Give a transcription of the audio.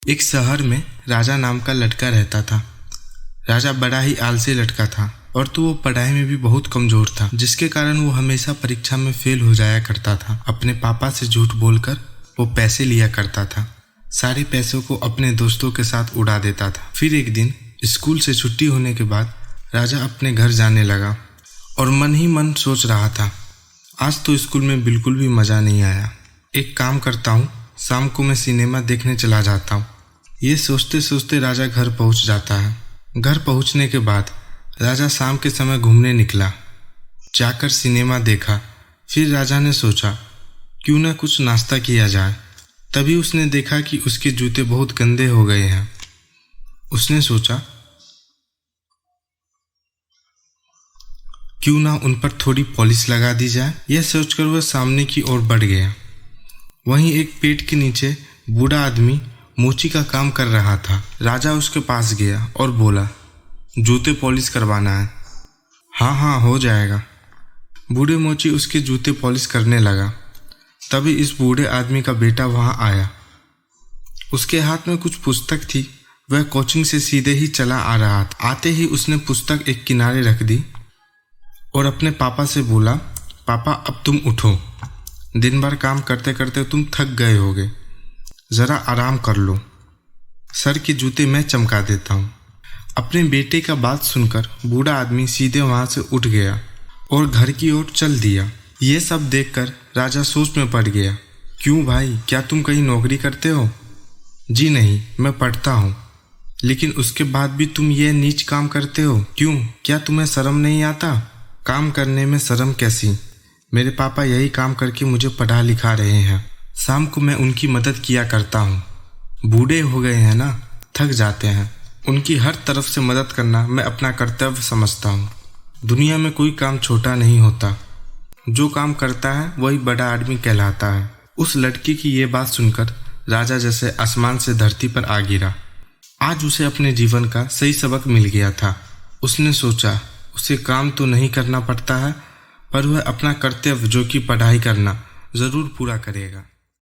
एक शहर में राजा नाम का लड़का रहता था। राजा बड़ा ही आलसी लड़का था और तो वो पढ़ाई में भी बहुत कमजोर था, जिसके कारण वो हमेशा परीक्षा में फेल हो जाया करता था। अपने पापा से झूठ बोलकर वो पैसे लिया करता था। सारे पैसों को अपने दोस्तों के साथ उड़ा देता था। फिर एक दिन स्कूल से छुट्टी होने के बाद राजा अपने घर जाने लगा और मन ही मन सोच रहा था, आज तो स्कूल में बिल्कुल भी मज़ा नहीं आया। एक काम करता हूँ, शाम को मैं सिनेमा देखने चला जाता हूँ। ये सोचते सोचते राजा घर पहुँच जाता है। घर पहुँचने के बाद राजा शाम के समय घूमने निकला। जाकर सिनेमा देखा। फिर राजा ने सोचा क्यों ना कुछ नाश्ता किया जाए। तभी उसने देखा कि उसके जूते बहुत गंदे हो गए हैं। उसने सोचा क्यों ना उन पर थोड़ी पॉलिश लगा दी जाए। यह सोचकर वह सामने की ओर बढ़ गया। वहीं एक पेड़ के नीचे बूढ़ा आदमी मोची का काम कर रहा था। राजा उसके पास गया और बोला, जूते पॉलिश करवाना है। हाँ हो जाएगा। बूढ़े मोची उसके जूते पॉलिश करने लगा। तभी इस बूढ़े आदमी का बेटा वहां आया। उसके हाथ में कुछ पुस्तक थी। वह कोचिंग से सीधे ही चला आ रहा था। आते ही उसने पुस्तक एक किनारे रख दी और अपने पापा से बोला, पापा अब तुम उठो, दिन भर काम करते करते तुम थक गए होगे, ज़रा आराम कर लो, सर के जूते मैं चमका देता हूँ। अपने बेटे का बात सुनकर बूढ़ा आदमी सीधे वहाँ से उठ गया और घर की ओर चल दिया। ये सब देखकर राजा सोच में पड़ गया। क्यों भाई, क्या तुम कहीं नौकरी करते हो? जी नहीं, मैं पढ़ता हूँ। लेकिन उसके बाद भी तुम ये नीच काम करते हो, क्यों? क्या तुम्हें शर्म नहीं आता? काम करने में शर्म कैसी? मेरे पापा यही काम करके मुझे पढ़ा लिखा रहे हैं। शाम को मैं उनकी मदद किया करता हूँ। बूढ़े हो गए हैं ना, थक जाते हैं। उनकी हर तरफ से मदद करना मैं अपना कर्तव्य समझता हूँ। दुनिया में कोई काम छोटा नहीं होता। जो काम करता है वही बड़ा आदमी कहलाता है। उस लड़की की ये बात सुनकर राजा जैसे आसमान से धरती पर आ गिरा। आज उसे अपने जीवन का सही सबक मिल गया था। उसने सोचा उसे काम तो नहीं करना पड़ता है, पर वह अपना कर्तव्य जो कि पढ़ाई करना ज़रूर पूरा करेगा।